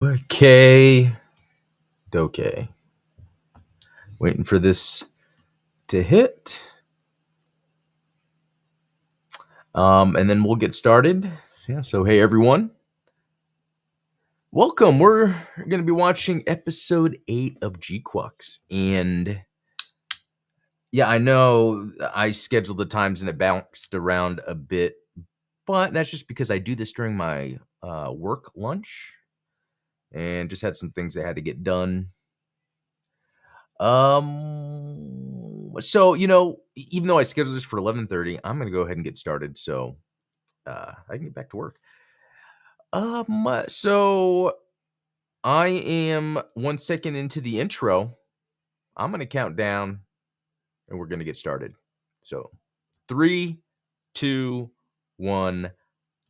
Okay. Okay. Waiting for this to hit. And then we'll get started. Yeah, so hey everyone. Welcome. We're going to be watching episode 8 of GQuuuuuX. And yeah, I know I scheduled the times and it bounced around a bit, but that's just because I do this during my work lunch and just had some things that had to get done. So even though I scheduled this for 11:30, I'm gonna go ahead and get started so I can get back to work. So I am 1 second into the intro. I'm gonna count down and we're gonna get started. So 3, 2, 1,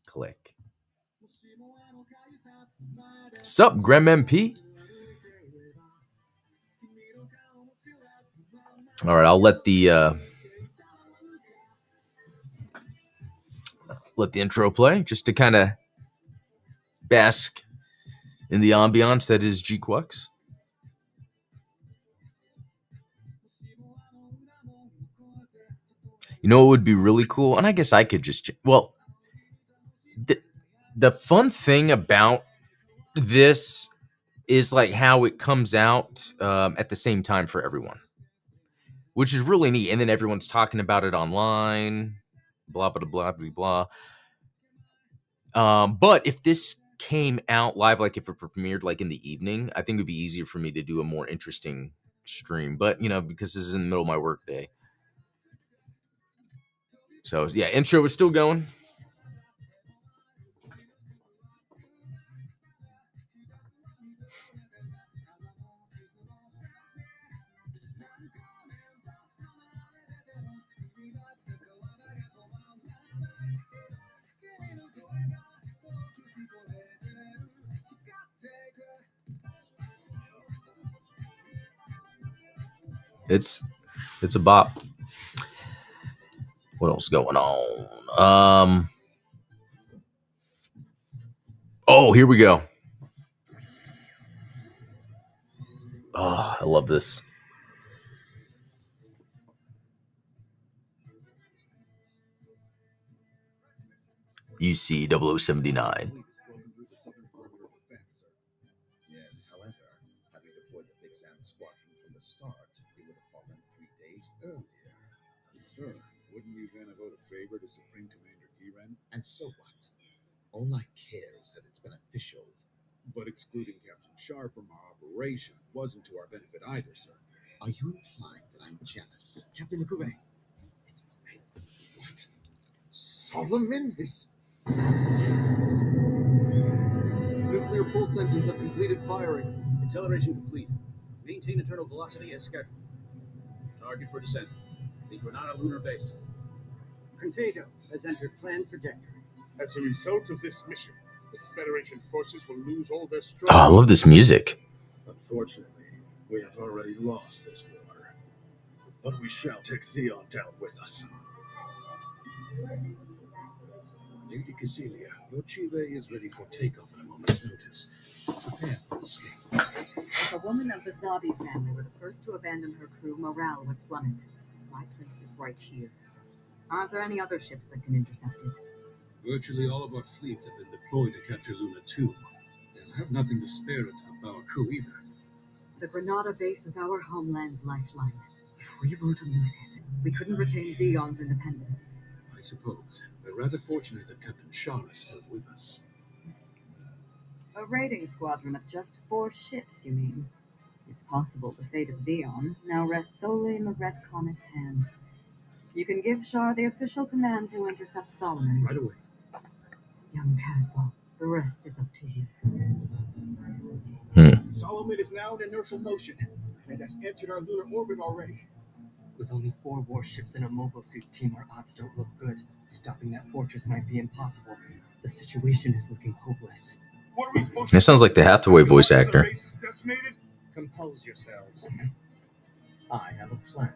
click. Sup, Grem MP? All right, I'll let the intro play just to kind of bask in the ambiance that is GQuuuuuX. You know what would be really cool? And I guess I could just... Well, the fun thing about this is like how it comes out at the same time for everyone, which is really neat. And then everyone's talking about it online, blah, blah, blah, blah, blah. But if this came out live, like if it premiered like in the evening, I think it would be easier for me to do a more interesting stream. But, because this is in the middle of my work day. So, yeah, intro is still going. It's a bop. What else going on? Oh, here we go. Oh, I love this. UC 0079. Yes, however, having deployed the Big Sam squadron from the start, he would have fallen 3 days earlier. Sir, wouldn't you then have owed a favor to Supreme Commander Giran? And so what? All I care is that it's been official. But excluding Captain Shar from our operation wasn't to our benefit either, sir. Are you implying that I'm jealous? Captain McCoy. What? Solomon is... Nuclear pulse engines have completed firing. Acceleration complete. Maintain internal velocity as scheduled. Target for descent. The Granada lunar base. Confrontation has entered planned trajectory. As a result of this mission, the Federation forces will lose all their strength. Oh, I love this music. Unfortunately, we have already lost this war. But we shall take Zeon down with us. Lady Casilia, your Chile is ready for takeoff at a moment's notice. Prepare for escape. If a woman of the Zabi family were the first to abandon her crew, morale would plummet. My place is right here. Aren't there any other ships that can intercept it? Virtually all of our fleets have been deployed to capture Luna 2. They'll have nothing to spare to top our crew either. The Granada base is our homeland's lifeline. If we were to lose it, we couldn't retain Zeon's independence. I suppose. We're rather fortunate that Captain Shar is still with us. A raiding squadron of just 4 ships, you mean? It's possible the fate of Zeon now rests solely in the Red Comet's hands. You can give Shar the official command to intercept Solomon. Right away. Young Casbah, the rest is up to you. Solomon is now in inertial motion, and it has entered our lunar orbit already. With only 4 warships and a mobile suit team, our odds don't look good. Stopping that fortress might be impossible. The situation is looking hopeless. What are we supposed That sounds like the Hathaway voice actor. Compose yourselves. I have a plan.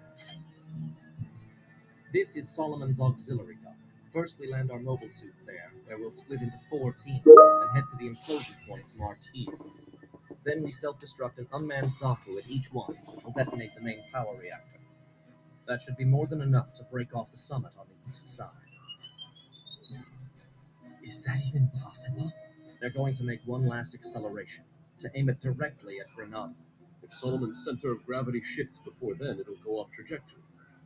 This is Solomon's auxiliary dock. First, we land our mobile suits there, where we'll split into 4 teams and head for the implosion points marked here. Then we self-destruct an unmanned Zaku at each one, which will detonate the main power reactor. That should be more than enough to break off the summit on the east side. Is that even possible? They're going to make one last acceleration, to aim it directly at Granada. If Solomon's center of gravity shifts before then, it'll go off trajectory,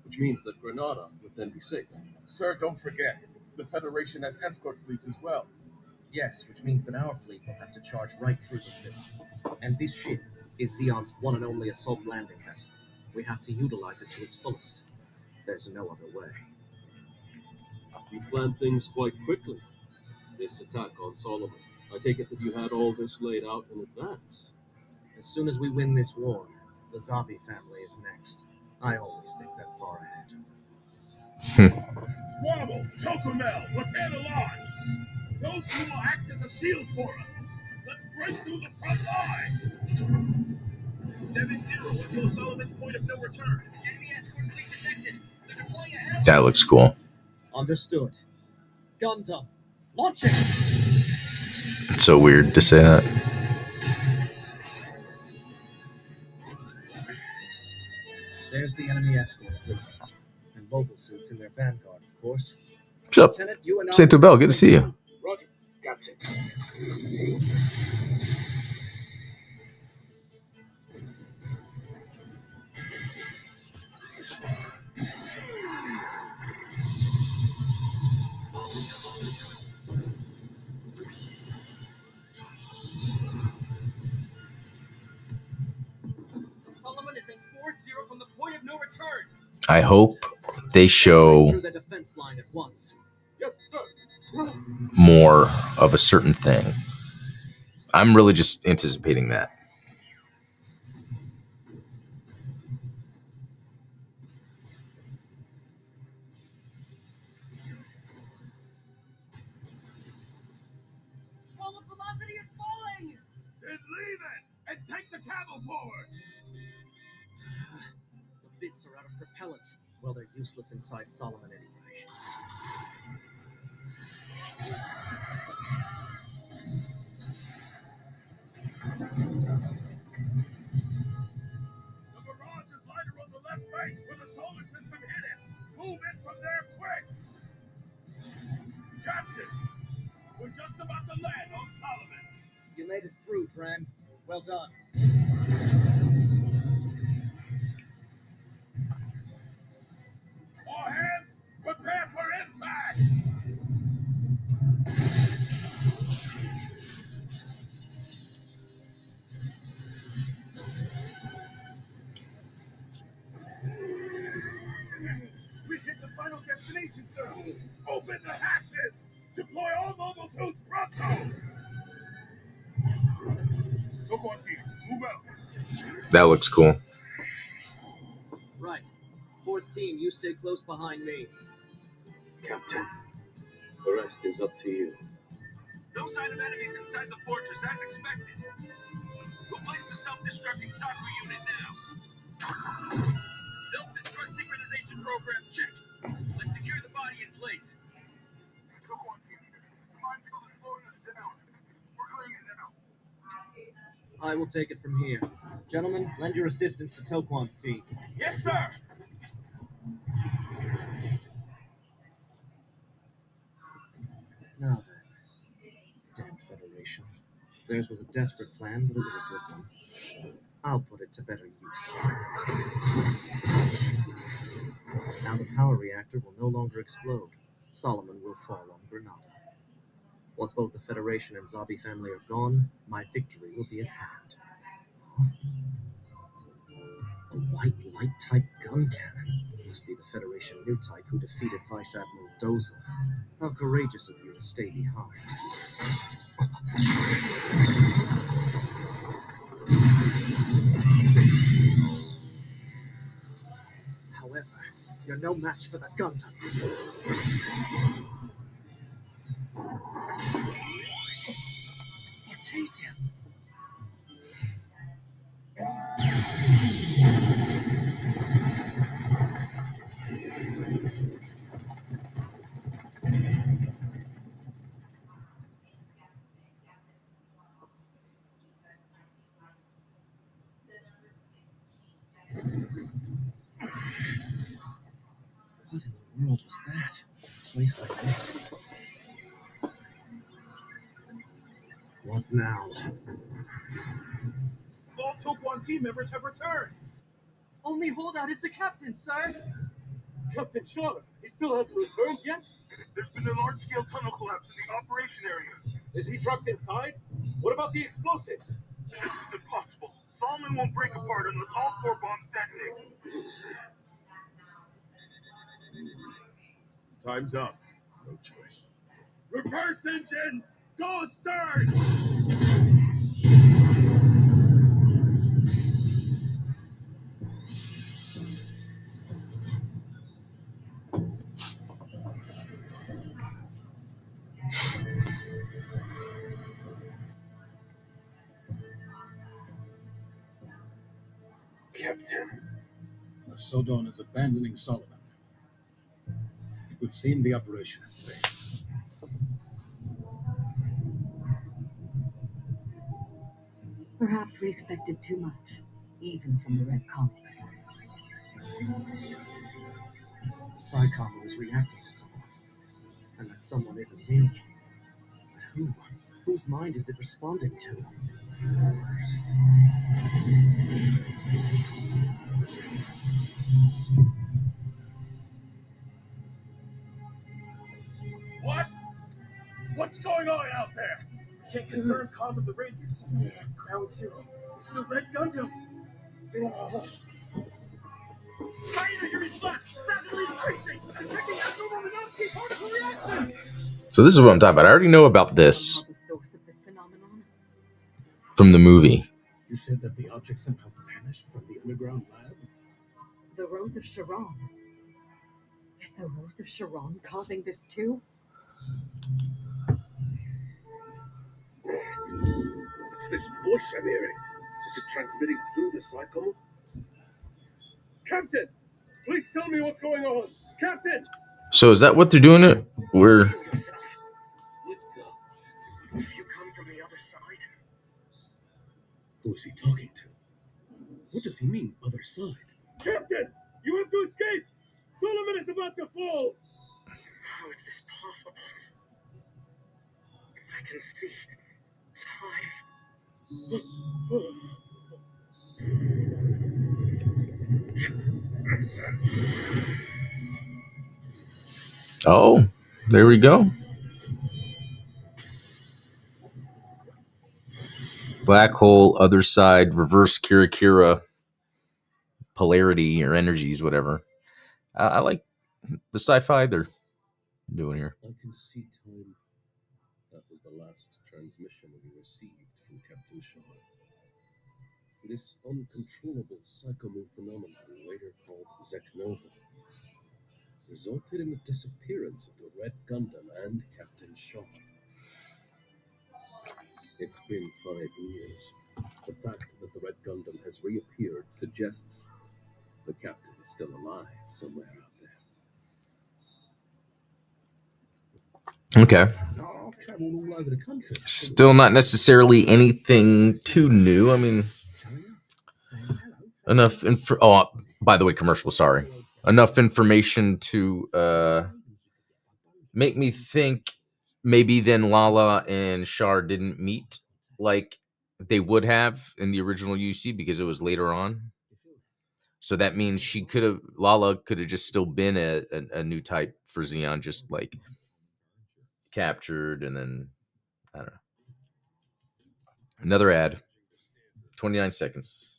which means that Granada would then be safe. Sir, don't forget, the Federation has escort fleets as well. Yes, which means that our fleet will have to charge right through the field. And this ship is Zeon's one and only assault landing vessel. We have to utilize it to its fullest. There's no other way. You planned things quite quickly. This attack on Solomon. I take it that you had all this laid out in advance. As soon as we win this war, the Zabi family is next. I always think that far ahead. Swabble, Tokumel, prepare to launch. Those two will act as a shield for us. Let's break through the front line. 7-0 until Solomon's point of no return. Enemy escort fleet detected. They're deploying ahead. That looks cool. Understood. Gundam, launching! So weird to say that. There's the enemy escort fleet. And mobile suits in their vanguard, of course. What's up? Lieutenant, you and I... Sato Bell, good to see you. Roger. Captain. Solomon is in 4-0 from the point of no return. I hope they show Through the defense line at once. Yes, sir. more of a certain thing. I'm really just anticipating that. Solomon's velocity is falling! Then leave it and take the camel forward. The bits are out of propellant. Well, they're useless inside Solomon anyway. The barrage is lighter on the left bank where the solar system hit it. Move in from there quick. Captain, we're just about to land on Solomon. You made it through, Tram. Well done. All hands, prepare for impact. We hit the final destination, sir. Open the hatches. Deploy all mobile suits pronto. Tokuan team, move out. That looks cool. Right. Fourth team, you stay close behind me. Captain, the rest is up to you. No sign of enemies inside the fortress as expected. We'll place the self-destructing Zaku unit now. Self-destruct synchronization program check. Let's secure the body in place. I will take it from here. Gentlemen, lend your assistance to Toquan's team. Yes, sir. Now then. Damn Federation. Theirs was a desperate plan, but it was a good one. I'll put it to better use. Now the power reactor will no longer explode. Solomon will fall on Granada. Once both the Federation and Zabi family are gone, my victory will be at hand. A white light-type gun cannon. Must be the Federation new type who defeated Vice Admiral Doza. How courageous of you to stay behind. However, you're no match for the Gundam. Artesia! world was that? A place like this. What now? All Tokwon team members have returned. Only holdout is the captain, sir. Captain Shaw, he still hasn't returned yet? There's been a large-scale tunnel collapse in the operation area. Is he trapped inside? What about the explosives? This is impossible. Solomon won't break apart unless all 4 bombs detonate. Time's up. No choice. Reverse engines! Go start! Captain, the Sodon is abandoning Solomon. It would seem the operation has failed. Perhaps we expected too much, even from the Red Comet. The Psycom was reacting to someone. And that someone isn't me. But who? Whose mind is it responding to? What? What's going on out there? We can't confirm cause of the radiance. Ground zero. It's the Red Gundam. High-energy response! Rapidly increasing! Detecting abnormal Minovsky particle reaction! So this is what I'm talking about. I already know about this The source of this phenomenon. from the movie. You said that the object somehow vanished from the underground lab? The Rose of Sharon. Is the Rose of Sharon causing this too? What's this voice I'm hearing? Is it transmitting through the Psycom? Captain! Please tell me what's going on! Captain! So is that what they're doing? It we're You come from the other side? Who is he talking to? What does he mean, other side? Captain! You have to escape! Solomon is about to fall! How is this possible? I can see oh, there we go. Black hole, other side, reverse Kira Kira, polarity or energies, whatever. I like the sci-fi they're doing here. I can see time. That was the last transmission we received from Captain Shaw. This uncontrollable psychomu phenomenon, later called Zeknova, resulted in the disappearance of the Red Gundam and Captain Shaw. It's been 5 years. The fact that the Red Gundam has reappeared suggests the captain is still alive somewhere out there. Okay. I've traveled all over the country. Still not necessarily anything too new. I mean, enough info. Oh, by the way, commercial. Sorry. Enough information to make me think maybe then Lala and Char didn't meet like they would have in the original UC because it was later on. So that means Lala could have just still been a new type for Xeon, just like captured and then I don't know. Another ad. 29 seconds.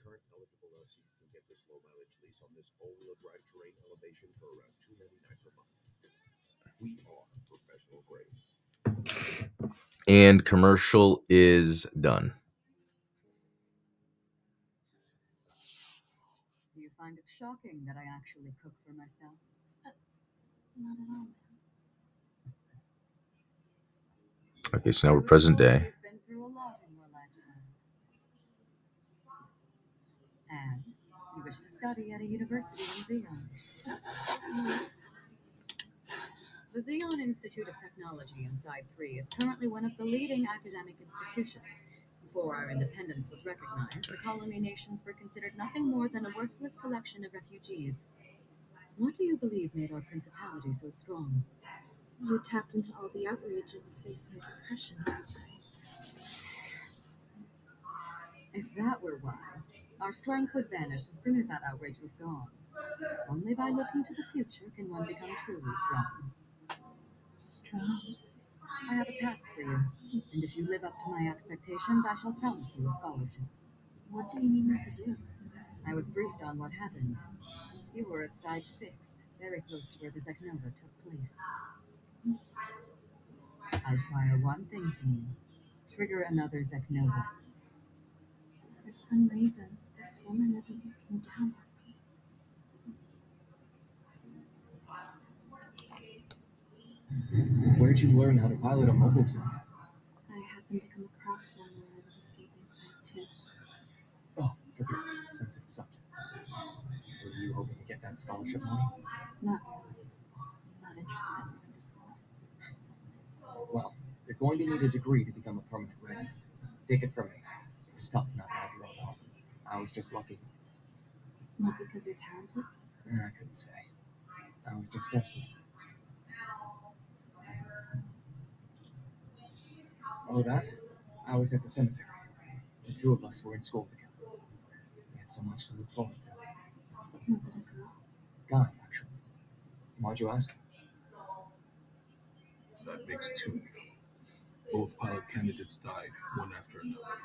Current eligible LCs can get this low mileage lease on this all-wheel drive terrain elevation for around $299 per month. We are professional grade. And commercial is done. Do you find it shocking that I actually cook for myself? Not at all. Okay, so now we're present day. You've been through a lot in your lifetime. And you wish to study at a university in Zeon. The Zeon Institute of Technology in Side 3 is currently one of the leading academic institutions. Before our independence was recognized, the colony nations were considered nothing more than a worthless collection of refugees. What do you believe made our principality so strong? You tapped into all the outrage of the space maid's oppression. If that were why, our strength would vanish as soon as that outrage was gone. Only by looking to the future can one become truly strong. Strong. I have a task for you, and if you live up to my expectations, I shall promise you a scholarship. What do you need me to do? I was briefed on what happened. You were at Side 6, very close to where the Zeknova took place. I require one thing from you. Trigger another Zeknova. For some reason, this woman isn't looking down on me. Where'd you learn how to pilot a mobile suit? I happened to come across one while I was escaping Side 2. Oh, forgive me, sensitive subject. Were you hoping to get that scholarship money? Not really. I'm not interested in going to school. Well, you're going to need a degree to become a permanent resident. Take it from me. It's tough not to have your own home. I was just lucky. Not because you're talented. I couldn't say. I was just desperate. Oh, that? I was at the cemetery. The two of us were in school together. We had so much to look forward to. Was it a girl? Guy, actually. Why'd you ask? That makes two now. Both pilot candidates died, one after another.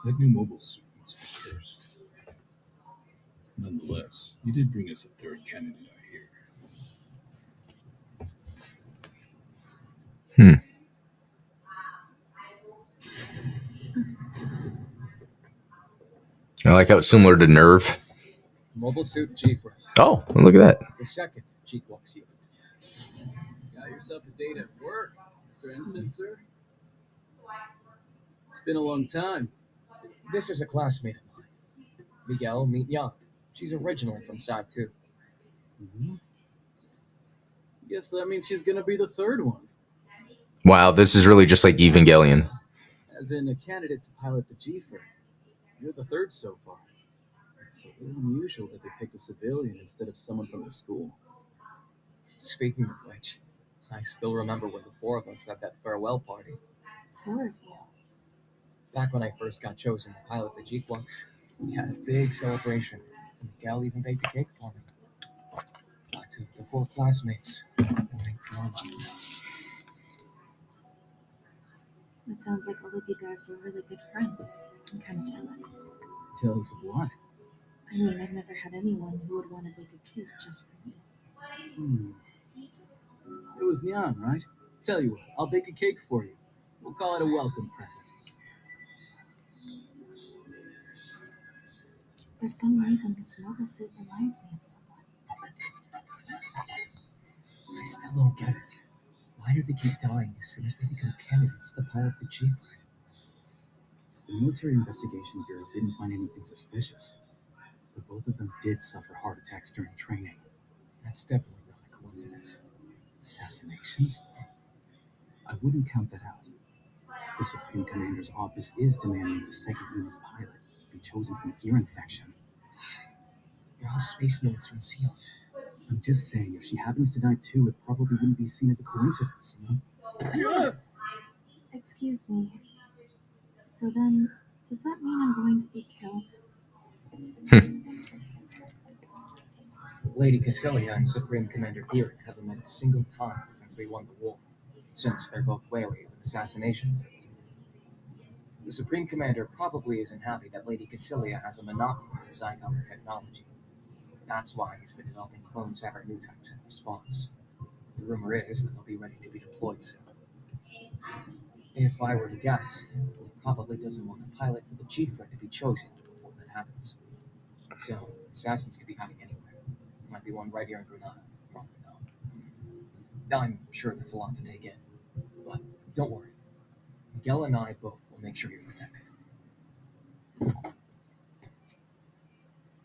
That new mobile suit must be cursed. Nonetheless, you did bring us a third candidate, I hear. I like how it's similar to Nerve. Mobile suit G-Frame. Oh, look at that. The second GQuuuuuX unit. Got yourself a date at work, Mr. Ensign, sir? It's been a long time. This is a classmate of mine. Miguel, meet Young. She's originally from Side 2. Mm-hmm. Guess that means she's gonna be the third one. Wow, this is really just like Evangelion. As in a candidate to pilot the G-Frame. You're the third so far. It's a little unusual that they picked a civilian instead of someone from the school. Speaking of which, I still remember when the four of us had that farewell party. 4 of you. Back when I first got chosen to pilot the GQuuuuuX, we had a big celebration, and Miguel even baked a cake for me. But the 4 classmates went to our luck. It sounds like all of you guys were really good friends. I'm kind of jealous. Jealous of what? I mean, I've never had anyone who would want to bake a cake just for me. It was Nyan, right? Tell you what, I'll bake a cake for you. We'll call it a welcome present. For some reason, this mobile suit reminds me of someone. I still don't get it. Why do they keep dying as soon as they become candidates to pilot the G-Frame? The Military Investigation Bureau didn't find anything suspicious, but both of them did suffer heart attacks during training. That's definitely not a coincidence. Assassinations? I wouldn't count that out. The Supreme Commander's office is demanding the second unit's pilot be chosen from a gear infection. You're all space nerds from Zeon. I'm just saying, if she happens to die too, it probably wouldn't be seen as a coincidence, you know? Excuse me. So then, does that mean I'm going to be killed? Lady Cassilia and Supreme Commander Gearin haven't met a single time since we won the war, since they're both wary of an assassination attempt. The Supreme Commander probably isn't happy that Lady Cassilia has a monopoly on Zygon technology. That's why he's been developing clone Saber new types in response. The rumor is that they'll be ready to be deployed soon. If I were to guess, he probably doesn't want a pilot for the G-Frame to be chosen before that happens. So, assassins could be hiding anywhere. Might be one right here in Grenada, probably not. I'm sure that's a lot to take in, but don't worry. Miguel and I both will make sure you're protected.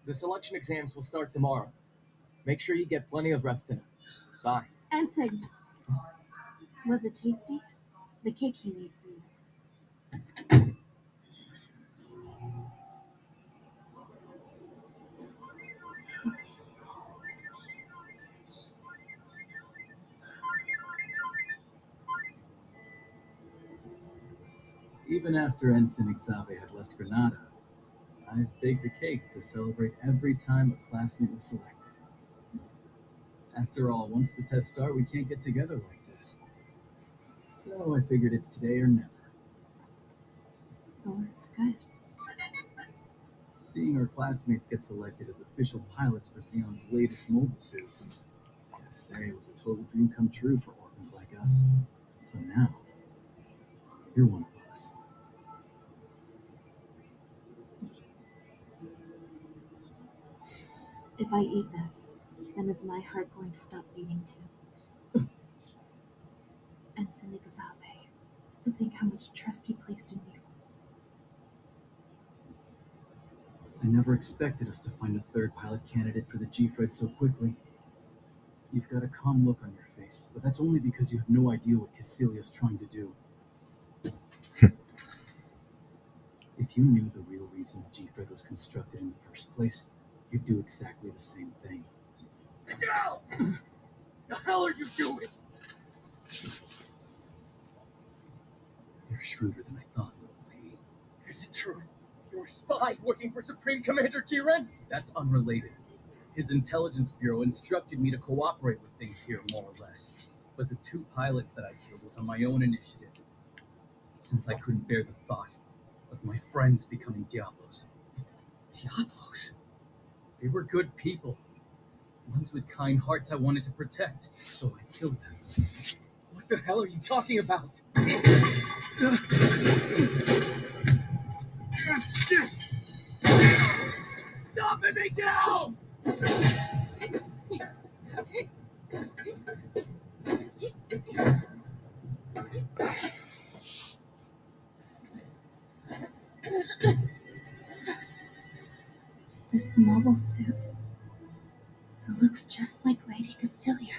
The selection exams will start tomorrow. Make sure you get plenty of rest tonight. Bye. Ensign, was it tasty? The cake he made for you. Even after Ensign Xabe had left Granada, I've baked a cake to celebrate every time a classmate was selected. After all, once the tests start, we can't get together like this. So I figured it's today or never. Oh, that's good. Seeing our classmates get selected as official pilots for Xeon's latest mobile suits, I gotta say it was a total dream come true for orphans like us. So now, you're one of us. If I eat this, then is my heart going to stop beating too? Ensign Xabe, to think how much trust he placed in you. I never expected us to find a third pilot candidate for the G-Fred so quickly. You've got a calm look on your face, but that's only because you have no idea what Cassilia's trying to do. If you knew the real reason the G-Fred was constructed in the first place, you'd do exactly the same thing. Miguel! The hell are you doing? You're shrewder than I thought, little lady. Is it true? You're a spy working for Supreme Commander Kiren? That's unrelated. His intelligence bureau instructed me to cooperate with things here, more or less. But the 2 pilots that I killed was on my own initiative, since I couldn't bear the thought of my friends becoming Diablos. Diablos? They were good people. Ones with kind hearts I wanted to protect, so I killed them. What the hell are you talking about? Shit! Stop it, Miguel! This mobile suit. It looks just like Lady Cassilia.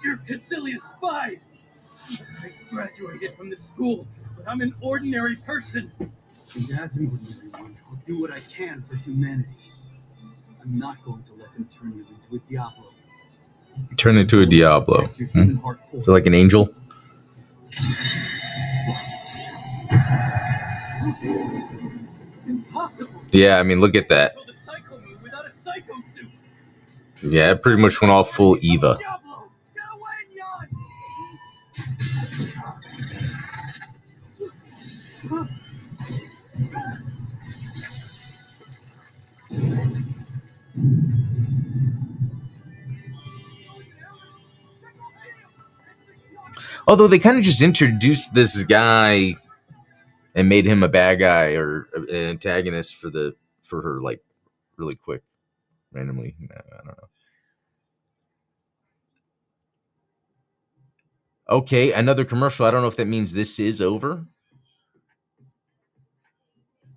You're Cassilia's spy! I graduated from the school, but I'm an ordinary person. And as an ordinary one, I'll do what I can for humanity. I'm not going to let them turn you into a Diablo. Turn into a Diablo. Protect your human heart So like an angel? Impossible. Yeah, I mean, look at that. Control the psycho move without a psycho suit. Yeah, it pretty much went all full Eva. Diablo! Get away, Nyan! Although they kind of just introduced this guy and made him a bad guy or an antagonist for her, like, really quick, randomly. I don't know. Okay, another commercial. I don't know if that means this is over,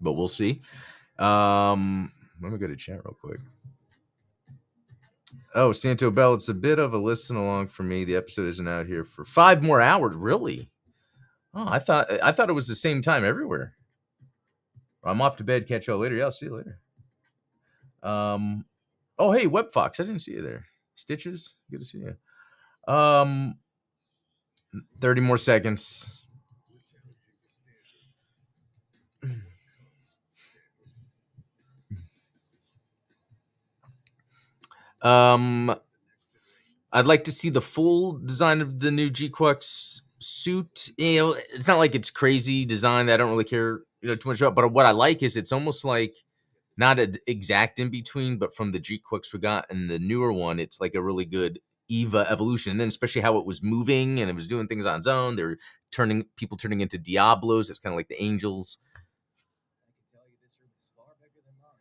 but we'll see. Let me go to chat real quick. Oh, Santo Bell, it's a bit of a listen along for me. The episode isn't out here for 5 more hours. Really? Oh, I thought it was the same time everywhere. I'm off to bed. Catch y'all later. Yeah, I'll see you later. Oh, hey, WebFox. I didn't see you there. Stitches, good to see you. 30 more seconds. I'd like to see the full design of the new GQuuuuuX suit. You know, it's not like it's crazy design that I don't really care, too much about. But what I like is it's almost like not an exact in between, but from the GQuuuuuX we got and the newer one, it's like a really good Eva evolution. And then especially how it was moving and it was doing things on its own. They're turning into Diablos. It's kind of like the angels. I can tell you this room is far bigger than mine.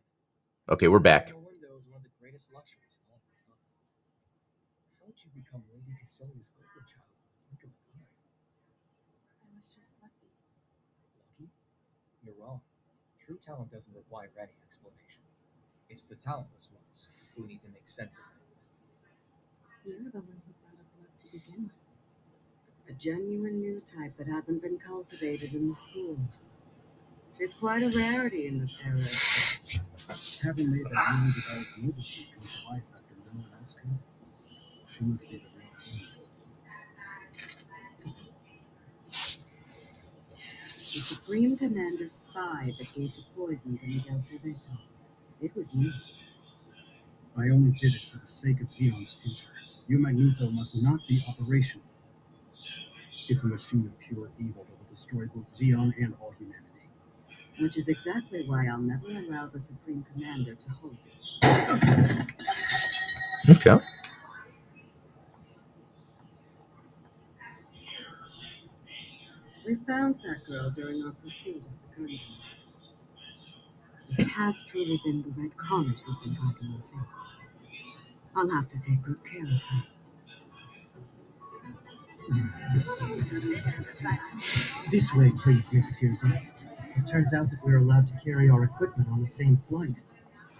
Okay, we're back. No window is one of the greatest luxuries of all time. How would you become Lady Cassilia's golden child? Look at the I was just lucky. Lucky? You're wrong. True talent doesn't require any explanation. It's the talentless ones who need to make sense of things. You're the one who brought up luck to begin with. A genuine new type that hasn't been cultivated in the school. She's quite a rarity in this era. Having made that newly developed mobile suit come to life after no one else could, she must be the real thing. The Supreme Commander's spy that gave the poison to Miguel Cerveto. It was you. I only did it for the sake of Xeon's future. Your Magneto must not be operational. It's a machine of pure evil that will destroy both Xeon and all humanity. Which is exactly why I'll never allow the Supreme Commander to hold it. Okay. We found that girl during our pursuit of the Gundam. It has truly been the Red Comet who's been guiding our fate. I'll have to take good care of her. This way, please, Miss Tirza. It turns out that we're allowed to carry our equipment on the same flight.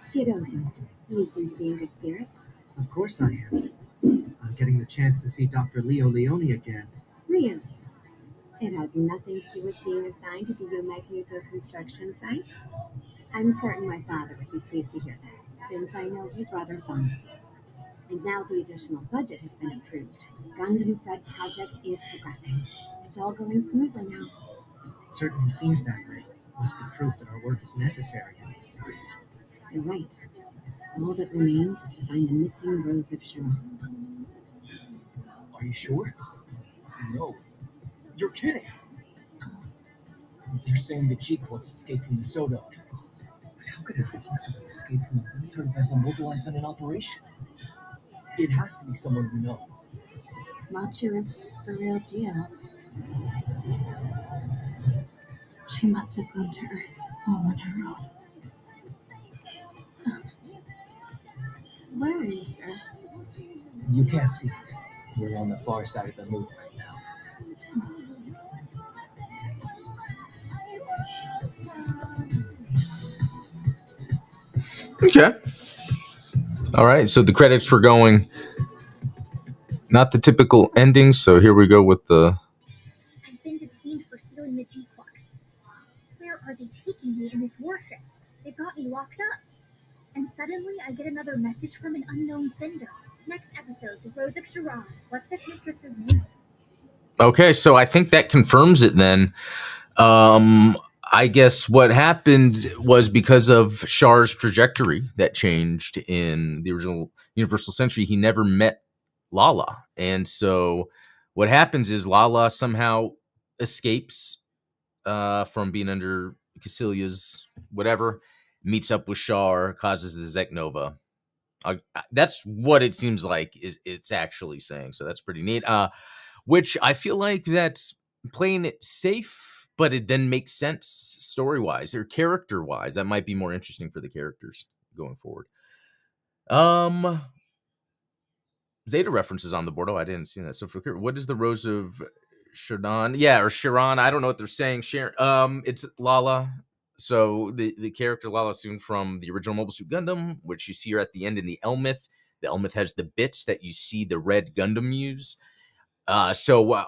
Shirozo, you seem to be in good spirits. Of course I am. I'm getting the chance to see Dr. Leo Leone again. Really? It has nothing to do with being assigned to the U Magneto construction site? I'm certain my father would be pleased to hear that, since I know he's rather fond of you. And now the additional budget has been approved. The Gundam Fed project is progressing. It's all going smoothly now. It certainly seems that way. It must be proof that our work is necessary in these times. You're right. All that remains is to find the missing Rose of Sharon. Are you sure? No. You're kidding. They're saying the GQuuuuuuX escaped from the Soda. But how could it possibly escape from a military vessel mobilized on an operation? It has to be someone we know. Machu is the real deal. She must have gone to Earth all on her own. Where is Earth? You can't see it. We're on the far side of the moon right now. Okay. All right. So the credits were going, not the typical ending. So here we go with the. I've been detained for stealing the GQuuuuuX. Where are they taking me in this warship? They've got me locked up. And suddenly I get another message from an unknown sender. Next episode, the Rose of Sharon. What's this mistress's name? Okay. So I think that confirms it then. I guess what happened was because of Char's trajectory that changed in the original Universal Century, he never met Lala. And so what happens is Lala somehow escapes from being under Cassilia's whatever, meets up with Char, causes the Zek Nova. That's what it seems like is it's actually saying. So that's pretty neat. Which I feel like that's playing it safe, but it then makes sense story-wise or character-wise. That might be more interesting for the characters going forward. Zeta references on the board. Oh, I didn't see that. So for what is the Rose of Sharon? Yeah, or Sharon. I don't know what they're saying. It's Lala. So the character Lala soon from the original Mobile Suit Gundam, which you see her at the end in the Elmith. The Elmith has the bits that you see the red Gundam use. So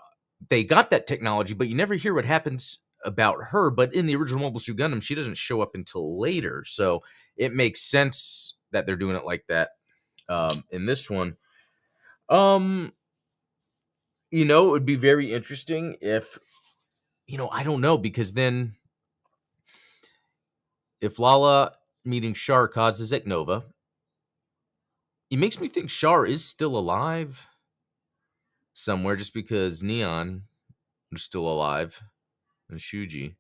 they got that technology, but you never hear what happens about her. But in the original Mobile Suit Gundam, she doesn't show up until later. So it makes sense that they're doing it like that in this one. It would be very interesting if, I don't know, because then if Lala meeting Char causes Zek Nova, it makes me think Char is still alive somewhere just because Neon is still alive and Shuji.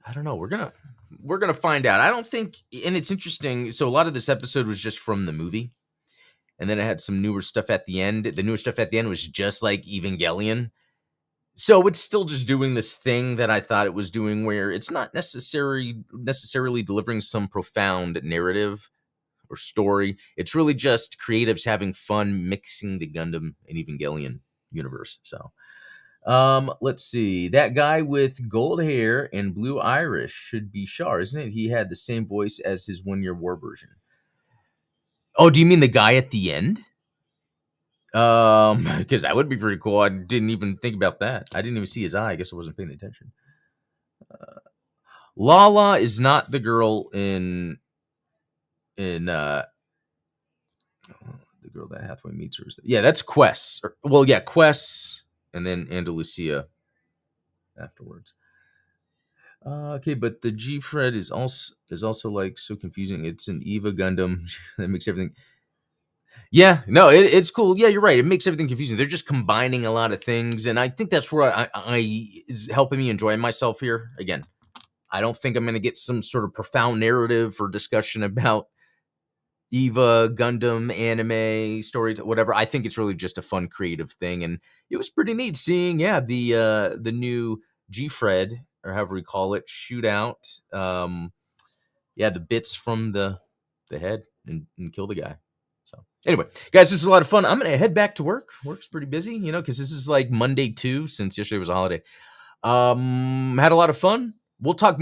I don't know. We're gonna find out. I don't think, and it's interesting. So a lot of this episode was just from the movie, and then it had some newer stuff at the end. The newer stuff at the end was just like Evangelion. So it's still just doing this thing that I thought it was doing, where it's not necessarily delivering some profound narrative or story. It's really just creatives having fun mixing the Gundam and Evangelion universe. So Let's see. That guy with gold hair and blue iris should be Char, isn't it? He had the same voice as his 1 Year War version. Oh, do you mean the guy at the end? Because that would be pretty cool. I didn't even think about that. I didn't even see his eye. I guess I wasn't paying attention. Lala is not the girl in the girl that Hathaway meets her. Yeah, that's Quest. Well, yeah, Quest, and then Andalusia afterwards. Okay, but the G Fred is also like so confusing. It's an Eva Gundam that makes everything. Yeah, no, it's cool. Yeah, you're right. It makes everything confusing. They're just combining a lot of things, and I think that's where I is helping me enjoy myself here. Again, I don't think I'm going to get some sort of profound narrative or discussion about Eva, Gundam, anime, story, whatever. I think it's really just a fun, creative thing, and it was pretty neat seeing, the new G-Fred, or however we call it, shoot out, the bits from the head and kill the guy. So anyway, guys, this was a lot of fun. I'm gonna head back to work. Work's pretty busy, because this is like Monday too, since yesterday was a holiday. Had a lot of fun. We'll talk more